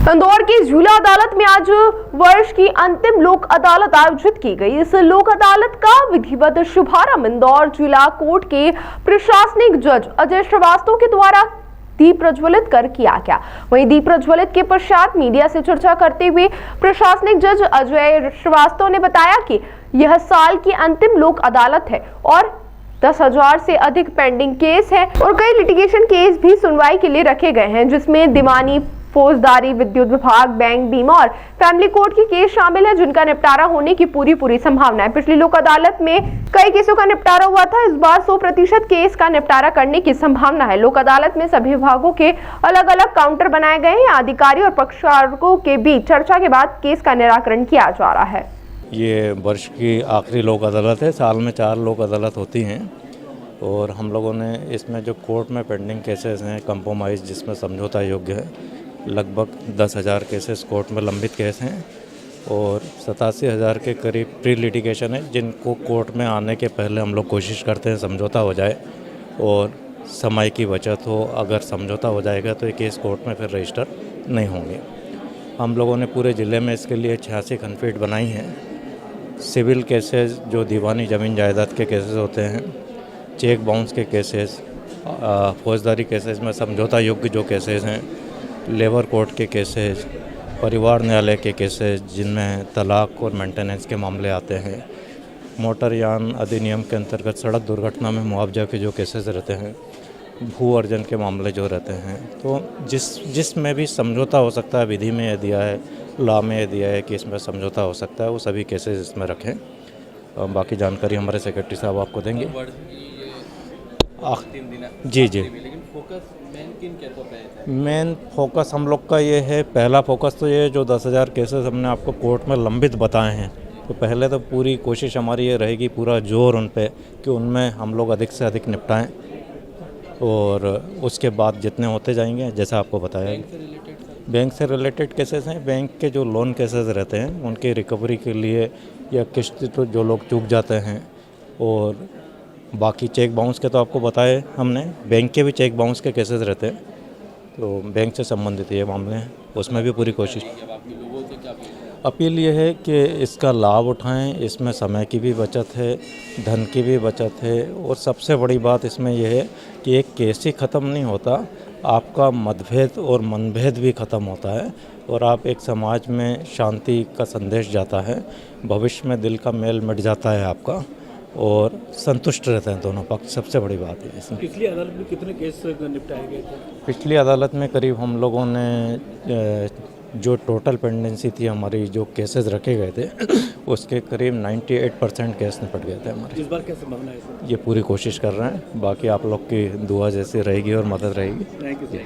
इंदौर की झूला अदालत में आज वर्ष की अंतिम लोक अदालत आयोजित की गई। इस लोक अदालत का विधिवत शुभारंभ इंदौर जिला कोर्ट के प्रशासनिक जज अजय श्रीवास्तव के द्वारा दीप प्रज्वलित कर किया गया। वहीं दीप प्रज्वलित के पश्चात मीडिया से चर्चा करते हुए प्रशासनिक जज अजय श्रीवास्तव ने बताया कि यह साल की अंतिम लोक अदालत है और 10,000 से अधिक पेंडिंग केस है और कई लिटिगेशन केस भी सुनवाई के लिए रखे गए हैं, जिसमें दीवानी, फौजदारी, विद्युत विभाग, बैंक, बीमा और फैमिली कोर्ट के केस शामिल है, जिनका निपटारा होने की पूरी संभावना है। पिछली लोक अदालत में कई केसों का निपटारा हुआ था। इस बार 100% केस का निपटारा करने की संभावना है। लोक अदालत में सभी विभागों के अलग अलग काउंटर बनाए गए हैं। अधिकारी और पक्षकारों के बीच चर्चा के बाद केस का निराकरण किया जा रहा है। ये वर्ष की आखिरी लोक अदालत है। साल में 4 लोक अदालत होती हैं और हम लोगों ने इसमें जो कोर्ट में पेंडिंग केसेस हैं, कंप्रोमाइज़ जिसमें समझौता योग्य है, लगभग 10,000 केसेस कोर्ट में लंबित केस हैं और 87,000 के करीब प्री लिटिगेशन है, जिनको कोर्ट में आने के पहले हम लोग कोशिश करते हैं समझौता हो जाए और समय की बचत हो। अगर समझौता हो जाएगा तो ये केस कोर्ट में फिर रजिस्टर नहीं होंगे। हम लोगों ने पूरे ज़िले में इसके लिए 86 खंडपीठ बनाई हैं। सिविल केसेस जो दीवानी ज़मीन जायदाद के केसेस होते हैं, चेक बाउंस के केसेस, फौजदारी केसेस में समझौता योग्य जो केसेस हैं, लेबर कोर्ट के केसेस, परिवार न्यायालय के केसेस जिनमें तलाक और मेंटेनेंस के मामले आते हैं, मोटरयान अधिनियम के अंतर्गत सड़क दुर्घटना में मुआवजा के जो केसेस रहते हैं, भू अर्जन के मामले जो रहते हैं, तो जिसमें भी समझौता हो सकता है, विधि में यह दिया है, लॉ में यह दिया है कि इसमें समझौता हो सकता है, वो सभी केसेस इसमें रखें। बाकी जानकारी हमारे सेक्रेटरी साहब आपको देंगे। जी। मेन फोकस हम लोग का ये है, पहला फोकस तो ये जो 10,000 केसेस हमने आपको कोर्ट में लंबित बताए हैं, तो पहले तो पूरी कोशिश हमारी ये रहेगी, पूरा जोर उन पे कि उनमें हम लोग अधिक से अधिक निपटाएं और उसके बाद जितने होते जाएंगे, जैसा आपको बताया। बैंक से रिलेटेड केसेस हैं, बैंक के जो लोन केसेस रहते हैं उनकी रिकवरी के लिए या किस्त तो जो लोग चूक जाते हैं, और बाकी चेक बाउंस के तो आपको बताए हमने। बैंक के भी चेक बाउंस के केसेस रहते हैं, तो बैंक से संबंधित ये मामले हैं, उसमें भी पूरी कोशिश। अपील ये है कि इसका लाभ उठाएं। इसमें समय की भी बचत है, धन की भी बचत है और सबसे बड़ी बात इसमें यह है कि एक केस ही ख़त्म नहीं होता, आपका मतभेद और मनभेद भी ख़त्म होता है और आप एक समाज में शांति का संदेश जाता है, भविष्य में दिल का मेल मिट जाता है आपका और संतुष्ट रहते हैं दोनों पक्ष। सबसे बड़ी बात है इसमें। पिछली अदालत में कितने केस निपटाए गए थे? पिछली अदालत में करीब हम लोगों ने जो टोटल पेंडेंसी थी हमारी, जो केसेस रखे गए थे, उसके करीब 98% केस निपट गए थे हमारे। इस बार क्या संभावना है? ये पूरी कोशिश कर रहे हैं, बाकी आप लोग की दुआ जैसी रहेगी और मदद रहेगी। Thank you.